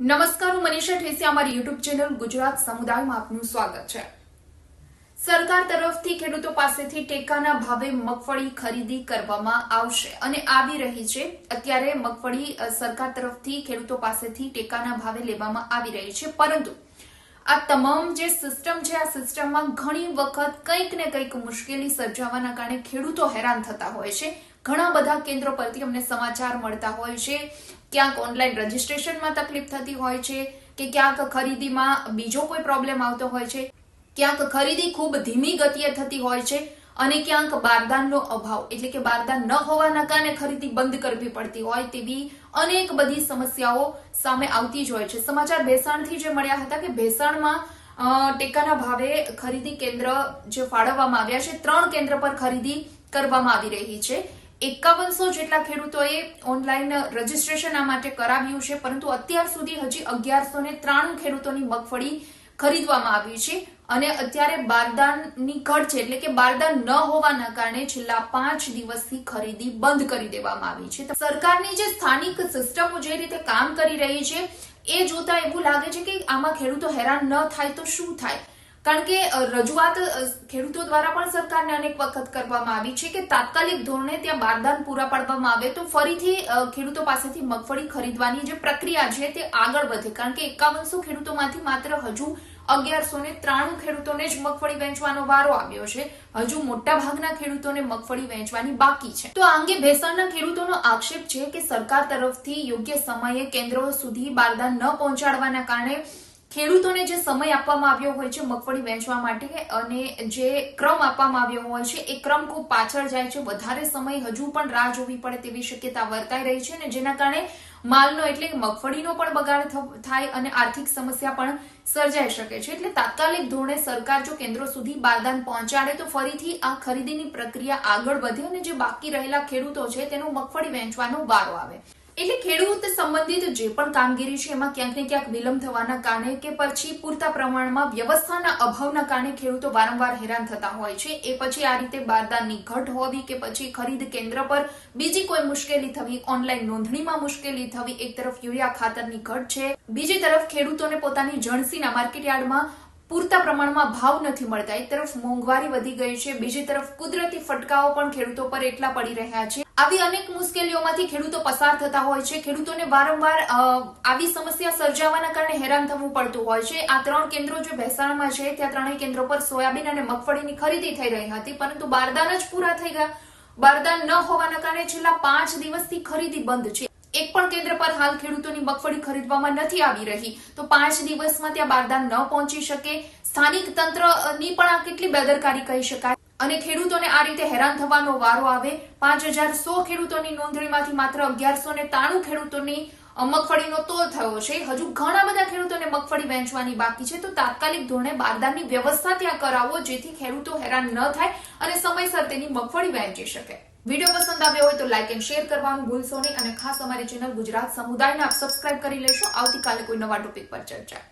નમસ્કાર, હું મનીષા ઠેસિયા, અમારી યુટ્યુબ ચેનલ ગુજરાત સમુદાયમાં આપનું સ્વાગત છે। સરકાર તરફથી ખેડૂતો પાસેથી ટેકાના ભાવે મગફળી ખરીદી કરવામાં આવશે અને આવી રહી છે। અત્યારે મગફળી સરકાર તરફથી ખેડૂતો પાસેથી ટેકાના ભાવે લેવામાં આવી રહી છે, પરંતુ આ તમામ જે સિસ્ટમ છે, આ સિસ્ટમમાં ઘણી વખત કંઈક ને કંઈક મુશ્કેલી સર્જાવાના કારણે ખેડૂતો હેરાન થતા હોય છે। ઘણા બધા કેન્દ્રો પરથી અમને સમાચાર મળતા હોય છે, ક્યાંક ઓનલાઈન રજીસ્ટ્રેશનમાં તકલીફ થતી હોય છે કે ક્યાંક ખરીદીમાં બીજો કોઈ પ્રોબ્લેમ આવતો હોય છે, ક્યાંક ખરીદી ખૂબ ધીમી ગતિએ થતી હોય છે અને ક્યાંક બારદાનનો અભાવ એટલે કે બારદાન ન હોવાના કારણે ખરીદી બંધ કરવી પડતી હોય તેવી અનેક બધી સમસ્યાઓ સામે આવતી જ હોય છે। સમાચાર ભેસાણથી જે મળ્યા હતા કે ભેસાણમાં ટેકાના ભાવે ખરીદી કેન્દ્ર જે ફાળવવામાં આવ્યા છે, 3 કેન્દ્ર પર ખરીદી કરવામાં આવી રહી છે। 5100 જેટલા ખેડૂતોએ ઓનલાઈન રજીસ્ટ્રેશન આ માટે કરાવ્યું છે, પરંતુ અત્યાર સુધી હજી 1193 ખેડૂતોની મગફળી ખરીદવામાં આવી છે અને અત્યારે બારદાનની ઘટ છે એટલે કે બારદાન ન હોવાના કારણે છેલ્લા 5 દિવસથી ખરીદી બંધ કરી દેવામાં આવી છે। સરકારની જે સ્થાનિક સિસ્ટમો જે રીતે કામ કરી રહી છે એ જોતા એવું લાગે છે કે આમાં ખેડૂતો હેરાન ન થાય તો શું થાય, કારણ કે રજૂઆત ખેડૂતો દ્વારા પણ સરકારને અનેક વખત કરવામાં આવી છે કે તાત્કાલિક ધોરણે ત્યાં બારદાન પૂરા પાડવામાં આવે તો ફરીથી ખેડૂતો પાસેથી મગફળી ખરીદવાની જે પ્રક્રિયા છે તે આગળ વધે, કારણ કે 5100 ખેડૂતોમાંથી માત્ર હજુ 1193 ખેડૂતોને જ મગફળી વેચવાનો વારો આવ્યો છે। હજુ મોટા ભાગના ખેડૂતોને મગફળી વેચવાની બાકી છે। તો આ અંગે ભેસાણના ખેડૂતોનો આક્ષેપ છે કે સરકાર તરફથી યોગ્ય સમયે કેન્દ્રો સુધી બારદાન ન પહોંચાડવાના કારણે ખેડૂતોને જે સમય આપવામાં આવ્યો હોય છે મગફળી વેચવા માટે અને જે ક્રમ આપવામાં આવ્યો હોય છે એ ક્રમ ખૂબ પાછળ જાય છે, વધારે સમય હજુ પણ રાહ જોવી પડે તેવી શક્યતા વર્તાઈ રહી છે ને જેના કારણે માલનો એટલે કે મગફળીનો પણ બગાડ થાય અને આર્થિક સમસ્યા પણ સર્જાઈ શકે છે। એટલે તાત્કાલિક ધોરણે સરકાર જો કેન્દ્રો સુધી બારદાન પહોંચાડે તો ફરીથી આ ખરીદીની પ્રક્રિયા આગળ વધે અને જે બાકી રહેલા ખેડૂતો છે તેનો મગફળી વેચવાનો વારો આવે। એટલે ખેડૂત સંબંધિત જે પણ કામગીરી છે એમાં ક્યાંક ને ક્યાંક વિલંબ થવાના કારણે કે પછી પૂરતા પ્રમાણમાં વ્યવસ્થાના અભાવના કારણે ખેડૂતો વારંવાર હેરાન થતા હોય છે। એ પછી આ રીતે બારદાનની ઘટ હોવી કે પછી ખરીદ કેન્દ્ર પર બીજી કોઈ મુશ્કેલી થવી, ઓનલાઈન નોંધણીમાં મુશ્કેલી થવી, એક તરફ યુરિયા ખાતરની ઘટ છે, બીજી તરફ ખેડૂતોને પોતાની જણસીના માર્કેટયાર્ડમાં પૂરતા પ્રમાણમાં ભાવ નથી મળતા, એક તરફ મોંઘવારી વધી ગઈ છે, બીજી તરફ કુદરતી ફટકાઓ પણ ખેડૂતો પર એટલા પડી રહ્યા છે। આવી અનેક મુશ્કેલીઓમાંથી ખેડૂતો પસાર થતા હોય છે। ખેડૂતોને વારંવાર આવી સમસ્યા સર્જાવાના કારણે હેરાન થવું પડતું હોય છે। આ 3 કેન્દ્રો જે ભેસાણમાં છે ત્યાં 3 કેન્દ્રો પર સોયાબીન અને મગફળીની ખરીદી થઈ રહી હતી, પરંતુ બારદાન જ પૂરા થઈ ગયા। બારદાન ન હોવાના કારણે છેલ્લા 5 દિવસથી ખરીદી બંધ છે। એક પણ કેન્દ્ર પર હાલ ખેડૂતોની મગફળી ખરીદવામાં નથી આવી રહી, તો 5 દિવસમાં ત્યાં બારદાન ન પહોંચી શકે। સ્થાનિક તંત્રની પણ આ કેટલી બેદરકારી કહી શકાય અને ખેડૂતોને આ રીતે હેરાન થવાનો વારો આવે। 5100 ખેડૂતોની નોંધણીમાંથી માત્ર 1193 ખેડૂતોની મગફળીનો તોલ થયો છે। હજુ ઘણા બધા ખેડૂતોને મગફળી વેચવાની બાકી છે, તો તાત્કાલિક ધોરણે બારદાનની વ્યવસ્થા ત્યાં કરાવો જેથી ખેડૂતો હેરાન ન થાય અને સમયસર તેની મગફળી વેચી શકે। વિડીયો પસંદ આવ્યો હોય તો લાઇક એન્ડ શેર કરવાનું ભૂલશો નહીં અને ખાસ અમારી ચેનલ ગુજરાત સમુદાયને આપ સબસ્ક્રાઇબ કરી લેશો। આવતીકાલે કોઈ નવા ટોપિક પર ચર્ચા।